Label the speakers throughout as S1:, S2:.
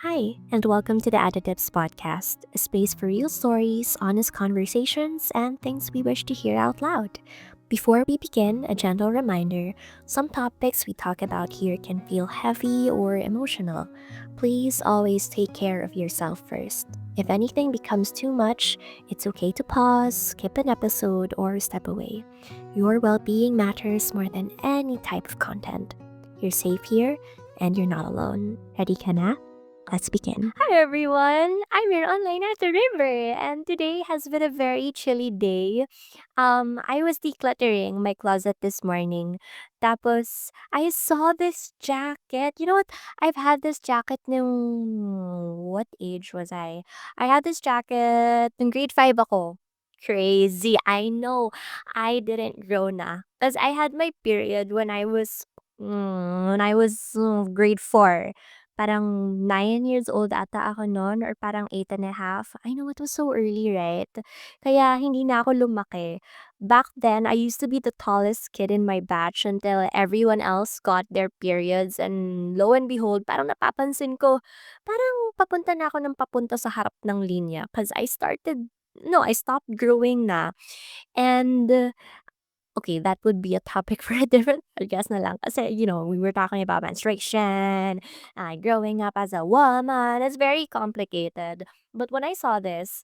S1: Hi, and welcome to the Additives Podcast, a space for real stories, honest conversations, and things we wish to hear out loud. Before we begin, a gentle reminder some topics we talk about here can feel heavy or emotional. Please always take care of yourself first. If anything becomes too much, it's okay to pause, skip an episode, or step away. Your well being matters more than any type of content. You're safe here, and you're not alone. Ready, Kana? Let's begin. Hi everyone, I'm your online at the river, and today has been a very chilly day. I was decluttering my closet this morning. Tapos, I saw this jacket. You know what? I've had this jacket nung... What age was I? I had this jacket nung grade 5 ako. Crazy. I know. I didn't grow na. Because I had my period when I was grade 4. Parang 9 years old ata ako noon or parang 8 and a half. I know it was so early, right? Kaya hindi na ako lumaki. Back then, I used to be the tallest kid in my batch until everyone else got their periods. And lo and behold, parang napapansin ko, parang papunta na ako ng papunta sa harap ng linya. Because I stopped growing na. And okay, that would be a topic for a different podcast na lang. Kasi, we were talking about menstruation, growing up as a woman. It's very complicated. But when I saw this,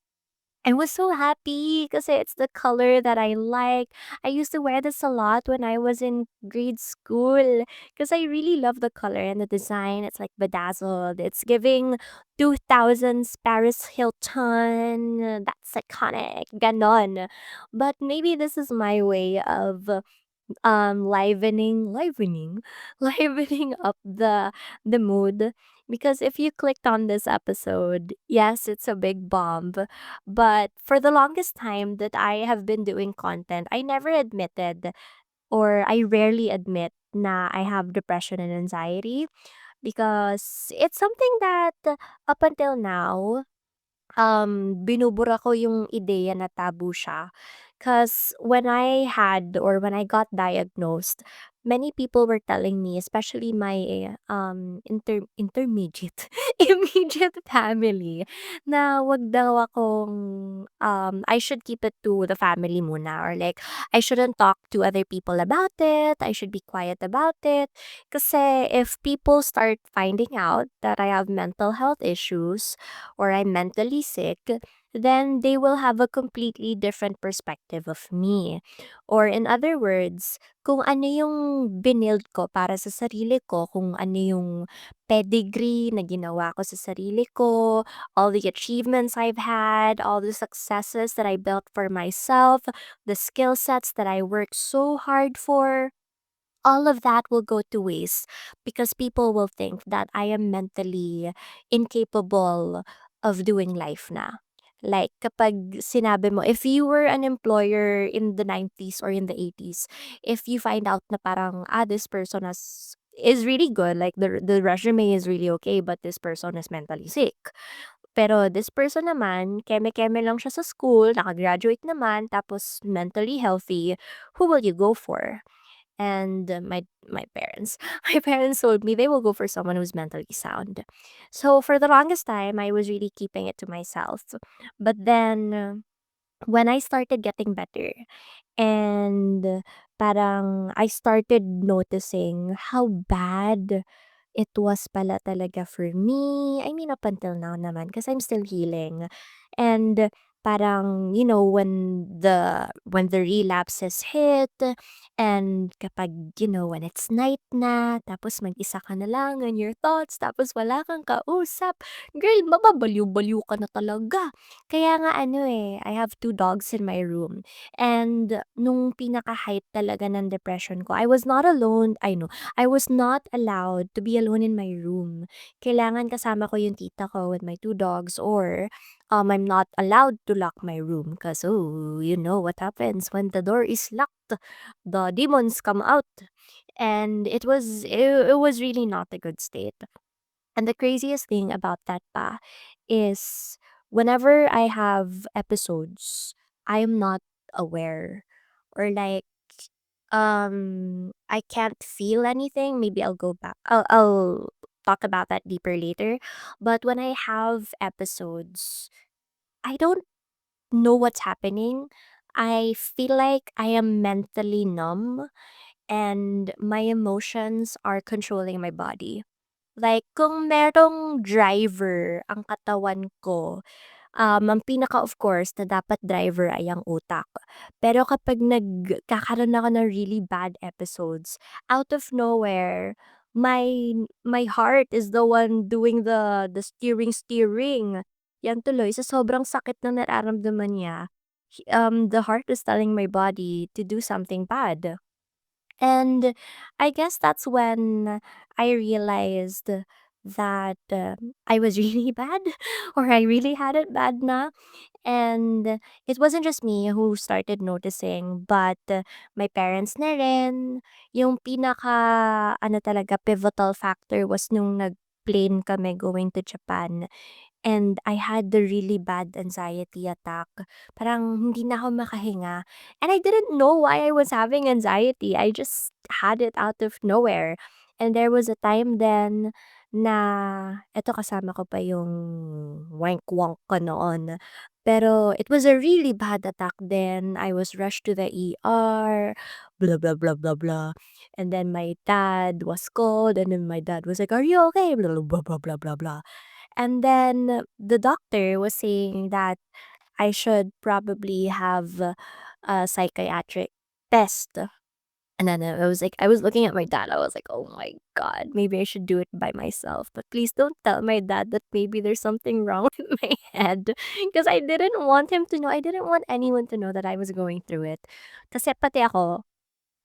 S1: I was so happy because it's the color that I like. I used to wear this a lot when I was in grade school because I really love the color and the design. It's like bedazzled. It's giving 2000s Paris Hilton. That's iconic. Ganon. But maybe this is my way of livening livening up the mood, because if you clicked on this episode, yes, it's a big bomb, but for the longest time that I have been doing content, I never admitted, or I rarely admit, na I have depression and anxiety, because it's something that up until now, binubura ko yung ideya na tabu siya. Cause when I got diagnosed, many people were telling me, especially my intermediate immediate family, na wag daw I should keep it to the family muna, or like I shouldn't talk to other people about it. I should be quiet about it. Kasi if people start finding out that I have mental health issues, or I'm mentally sick, then they will have a completely different perspective of me. Or in other words, kung ano yung binild ko para sa sarili ko, kung ano yung pedigree na ginawa ko sa sarili ko, all the achievements I've had, all the successes that I built for myself, the skill sets that I worked so hard for, all of that will go to waste because people will think that I am mentally incapable of doing life na. Like, kapag sinabi mo, if you were an employer in the 90s or in the 80s, if you find out na parang, this person is really good, like the resume is really okay, but this person is mentally sick. Pero this person naman, keme-keme lang siya sa school, nakagraduate naman, tapos mentally healthy, who will you go for? And my parents my parents told me they will go for someone who's mentally sound. So for the longest time I was really keeping it to myself, but then when I started getting better, and parang I started noticing how bad it was pala talaga for me. I mean, up until now naman, because I'm still healing. And parang, when the relapses hit, and kapag, when it's night na, tapos mag-isa ka na lang on your thoughts, tapos wala kang kausap, girl, mababaliw-baliw ka na talaga. Kaya nga I have two dogs in my room. And nung pinaka-height talaga ng depression ko, I was not alone. I know, I was not allowed to be alone in my room. Kailangan kasama ko yung tita ko with my two dogs, or I'm not allowed to lock my room because, oh, you know what happens when the door is locked. The demons come out. And it was really not a good state. And the craziest thing about that pa is whenever I have episodes, I am not aware, or like I can't feel anything. Maybe I'll go back. I'll talk about that deeper later. But when I have episodes, I don't know what's happening. I feel like I am mentally numb and my emotions are controlling my body. Like, kung merong driver ang katawan ko, ang pinaka of course na dapat driver ay ang utak. Pero kapag nagkakaroon ako ng really bad episodes, out of nowhere, my heart is the one doing the steering. Yan tuloy sa sobrang sakit na nararamdaman niya, the heart is telling my body to do something bad. And I guess that's when I realized that I was really bad or I really had it bad na. And it wasn't just me who started noticing, but my parents na rin. Yung pinaka, ano talaga, pivotal factor was nung nag-plane kami going to Japan. And I had the really bad anxiety attack. Parang hindi na ako makahinga. And I didn't know why I was having anxiety. I just had it out of nowhere. And there was a time then na eto kasama ko pa yung wank-wonk ko noon. Pero it was a really bad attack then. I was rushed to the ER, blah, blah, blah, blah, blah. And then my dad was called and then my dad was like, "Are you okay?" Blah, blah, blah, blah, blah, blah. And then the doctor was saying that I should probably have a psychiatric test. And then I was looking at my dad. I was like, oh my God, maybe I should do it by myself. But please don't tell my dad that maybe there's something wrong with my head. Because I didn't want him to know. I didn't want anyone to know that I was going through it. Kasi pati ako,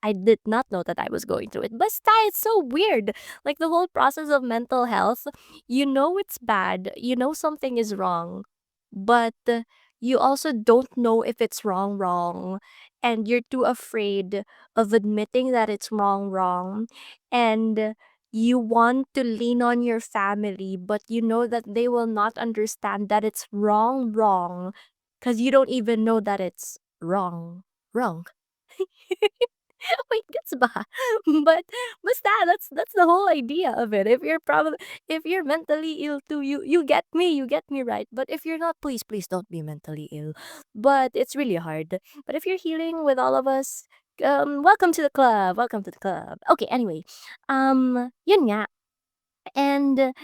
S1: I did not know that I was going through it. Basta, it's so weird. Like the whole process of mental health, you know it's bad, you know something is wrong, but you also don't know if it's wrong, and you're too afraid of admitting that it's wrong, and you want to lean on your family, but you know that they will not understand that it's wrong, because you don't even know that it's wrong. Wait, gets ba? But basta that's the whole idea of it. If you're mentally ill too, you get me right. But if you're not, please don't be mentally ill. But it's really hard. But if you're healing with all of us, welcome to the club. Welcome to the club. Okay, anyway. Yun nga. And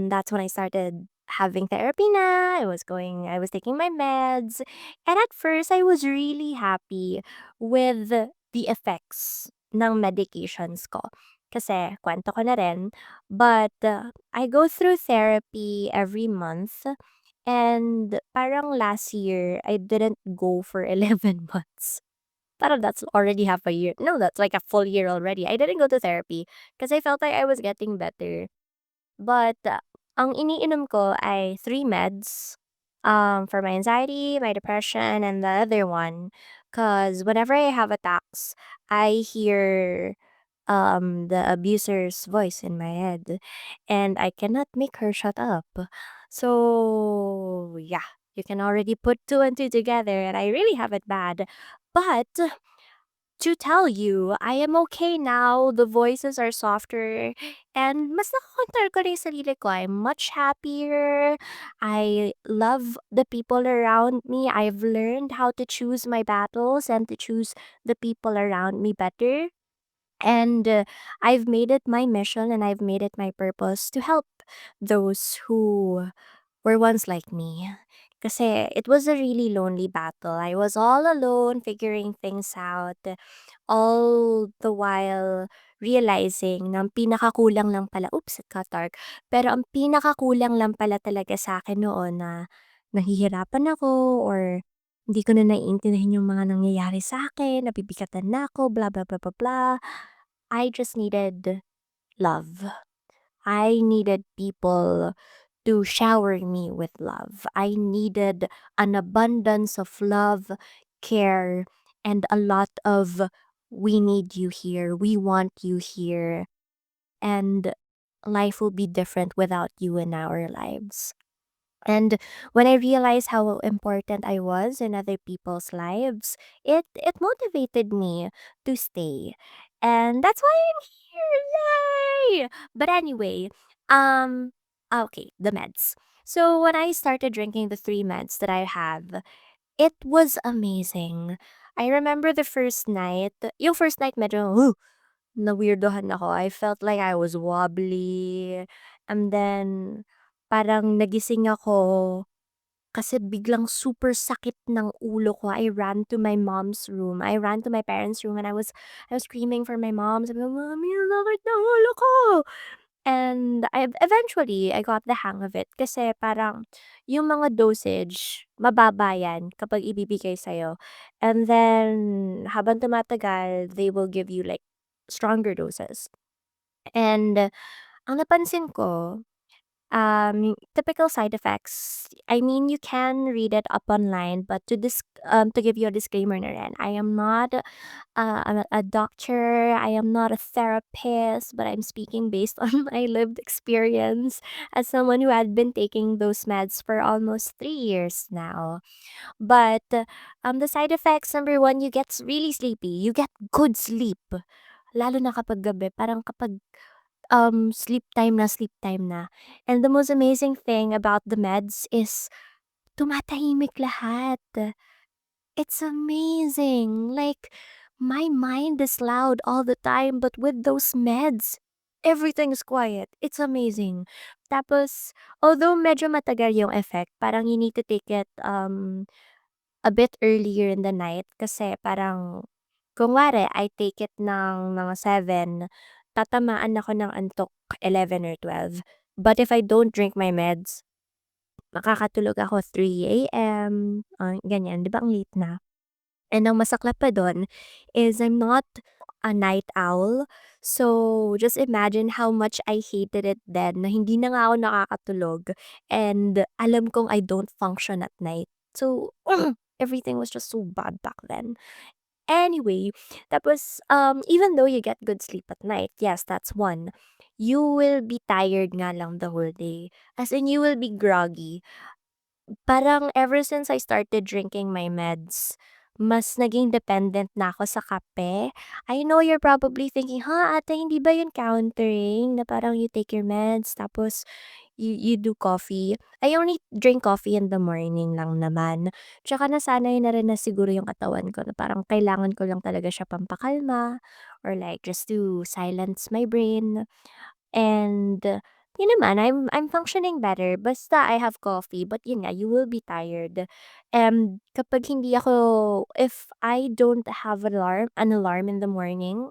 S1: that's when I started having therapy na. I was taking my meds. And at first, I was really happy with the effects ng medications ko. Kasi, kwento ko na rin. But, I go through therapy every month. And parang last year, I didn't go for 11 months. Parang that's already half a year. No, that's like a full year already. I didn't go to therapy because I felt like I was getting better. But, ang iniinom ko ay three meds, for my anxiety, my depression, and the other one. Cause whenever I have attacks, I hear, the abuser's voice in my head, and I cannot make her shut up. So, yeah, you can already put two and two together, and I really have it bad. But to tell you, I am okay now. The voices are softer. And mas nakokontrol ko na yung sarili ko. I'm much happier. I love the people around me. I've learned how to choose my battles and to choose the people around me better. And I've made it my mission and I've made it my purpose to help those who were once like me. Kasi it was a really lonely battle. I was all alone figuring things out. All the while realizing na ang pinakakulang lang pala oops, it got dark. Pero ang pinakakulang lang pala talaga sa'kin noon na nahihirapan ako or hindi ko na naiintindihan yung mga nangyayari sa'kin, nabibigatan na ako, blah, blah, blah, blah, blah. I just needed love. I needed people to shower me with love. I needed an abundance of love, care, and a lot of we need you here, we want you here, and life will be different without you in our lives. And when I realized how important I was in other people's lives, it motivated me to stay. And that's why. Yay! But anyway, um, okay, the meds. So when I started drinking the three meds that I have, it was amazing. I remember the first night, yung first night medyo, na-weirdohan ako. I felt like I was wobbly. And then, parang nagising ako kasi biglang super sakit ng ulo ko. I ran to my mom's room. I ran to my parents' room and I was screaming for my mom. Sabi ko, "Mommy, ang sakit ng ulo ko." And eventually, I got the hang of it kasi parang yung mga dosage, mababa yan kapag ibibigay sa'yo. And then, habang tumatagal, they will give you like stronger doses. And ang napansin ko, typical side effects. I mean, you can read it up online, but to give you a disclaimer na rin, I am not a doctor. I am not a therapist, but I'm speaking based on my lived experience as someone who had been taking those meds for almost 3 years now. But the side effects, number one, you get really sleepy. You get good sleep. Lalo na kapag gabi, parang kapag sleep time na. And the most amazing thing about the meds is tumatahimik lahat. It's amazing. Like, my mind is loud all the time, but with those meds, everything's quiet. It's amazing. Tapos, although medyo matagal yung effect, parang you need to take it a bit earlier in the night kasi parang kunwari I take it ng mga 7, tatamaan ako ng antok 11 or 12. But if I don't drink my meds, makakatulog ako 3 AM, ganyan, 'di ba ang late na? And ang masaklap pa dun is I'm not a night owl. So, just imagine how much I hated it then na hindi na nga ako nakakatulog and alam kong I don't function at night. So, everything was just so bad back then. Anyway, tapos, even though you get good sleep at night, yes, that's one. You will be tired nga lang the whole day. As in, you will be groggy. Parang ever since I started drinking my meds, mas naging dependent na ako sa kape. I know you're probably thinking, "Ha, ate, hindi ba yun countering na parang you take your meds tapos you do coffee?" I only drink coffee in the morning lang naman. Tsaka nasanay na rin na siguro yung katawan ko na parang kailangan ko lang talaga siya pampakalma or like just to silence my brain. And, yun naman, I'm functioning better basta I have coffee. But yun nga, you will be tired. And kapag hindi ako if I don't have an alarm in the morning,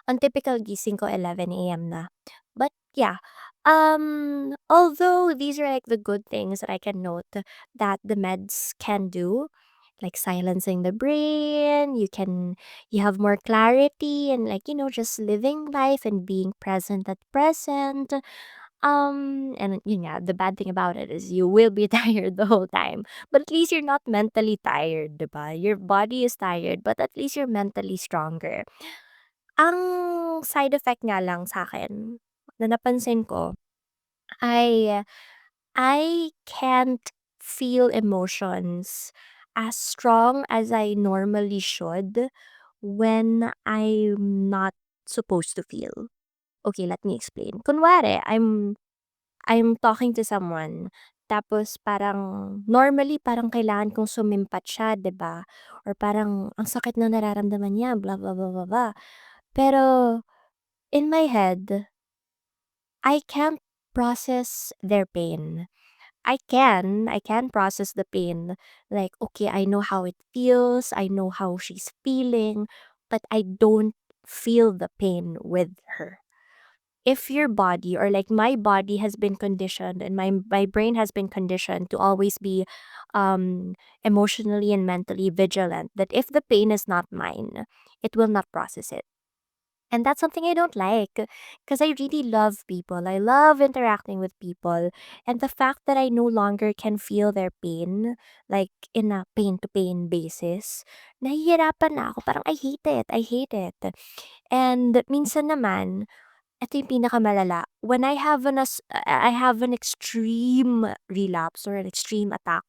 S1: ang typical gising ko 11 AM na. But yeah, although these are like the good things that I can note that the meds can do, like silencing the brain, you have more clarity and like, just living life and being present at present. And the bad thing about it is you will be tired the whole time. But at least you're not mentally tired, diba? Your body is tired, but at least you're mentally stronger. Ang side effect nga lang sa akin na napansin ko ay I can't feel emotions as strong as I normally should when I'm not supposed to feel. Okay, let me explain. Kunwari, I'm talking to someone, tapos parang normally parang kailangan kong sumimpat siya, 'di ba? Or parang ang sakit ng nararamdaman niya, blah blah blah blah blah. Pero in my head, I can't process their pain. I can process the pain. Like, okay, I know how it feels, I know how she's feeling, but I don't feel the pain with her. If your body or like my body has been conditioned and my brain has been conditioned to always be emotionally and mentally vigilant, that if the pain is not mine, it will not process it. And that's something I don't like because I really love people. I love interacting with people. And the fact that I no longer can feel their pain, like in a pain to pain basis, nahihirapan na ako. Parang I hate it. I hate it. And minsan naman, ito yung pinakamalala. When I have an extreme relapse or an extreme attack,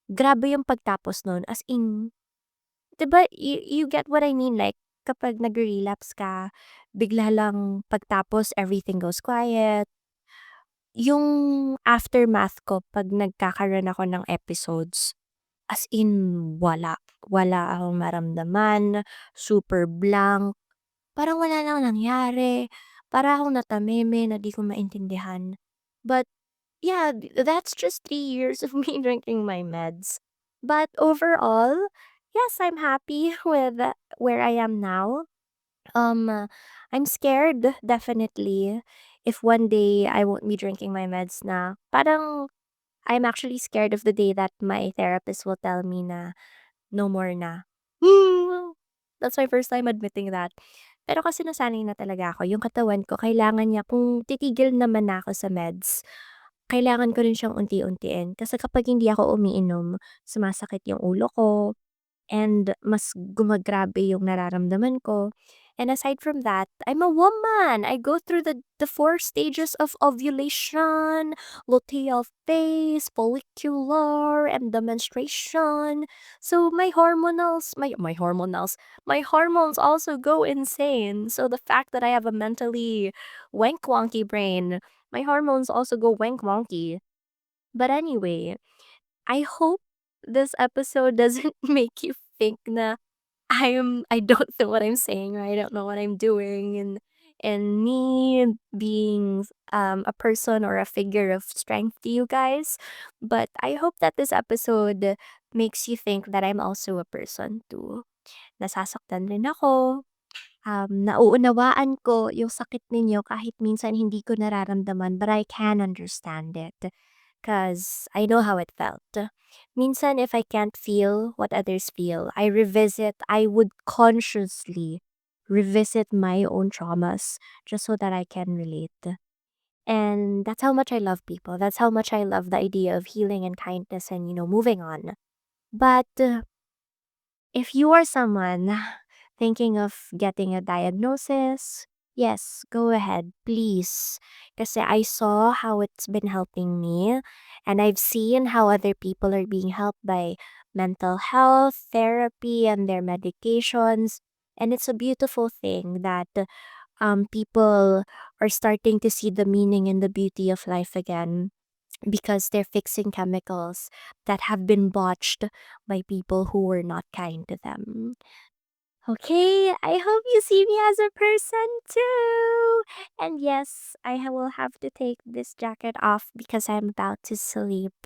S1: grabe yung pagtapos nun. As in, 'di ba you get what I mean? Like, kapag nag-relapse ka, bigla lang pagtapos everything goes quiet. Yung aftermath ko 'pag nagkakaroon ako ng episodes, as in wala. Wala akong maramdaman, super blank, parang wala lang nangyari, para akong natameme na di ko maintindihan. But yeah, that's just 3 years of me drinking my meds. But overall, yes, I'm happy with where I am now. I'm scared, definitely. If one day I won't be drinking my meds na, parang I'm actually scared of the day that my therapist will tell me na no more na. That's my first time admitting that. Pero kasi nasanay na talaga ako. Yung katawan ko, kailangan niya, kung titigil naman na ako sa meds, kailangan ko rin siyang unti-untiin. Kasi kapag hindi ako umiinom, sumasakit yung ulo ko, and mas gumagrabe yung nararamdaman ko. And aside from that, I'm a woman. I go through the 4 stages of ovulation, luteal phase, follicular, and the menstruation. So my hormones also go insane. So the fact that I have a mentally wank wonky brain, my hormones also go wank wonky. But anyway, I hope this episode doesn't make you think na I don't know what I'm saying, or I don't know what I'm doing, and me being a person or a figure of strength to you guys. But I hope that this episode makes you think that I'm also a person too. Nasasaktan rin ako. Nauunawaan ko yung sakit ninyo kahit minsan hindi ko nararamdaman, but I can understand it. 'Cause I know how it felt. Minsan if I can't feel what others feel, I would consciously revisit my own traumas just so that I can relate. And that's how much I love people. That's how much I love the idea of healing and kindness and, moving on. But if you are someone thinking of getting a diagnosis, yes, go ahead, please. Kasi I saw how it's been helping me, and I've seen how other people are being helped by mental health, therapy, and their medications. And it's a beautiful thing that people are starting to see the meaning and the beauty of life again because they're fixing chemicals that have been botched by people who were not kind to them. Okay, I hope you see me as a person too. And yes, will have to take this jacket off because I'm about to sleep.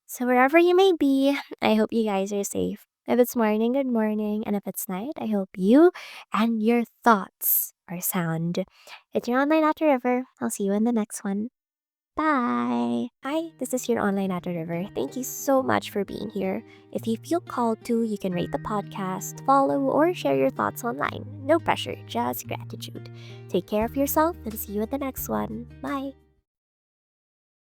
S1: So wherever you may be, I hope you guys are safe. If it's morning, good morning. And if it's night, I hope you and your thoughts are sound. It's your online After River. I'll see you in the next one. Bye. Hi, this is your online at the river. Thank you so much for being here. If you feel called to, you can rate the podcast, follow, or share your thoughts online. No pressure, just gratitude. Take care of yourself and see you at the next one. Bye.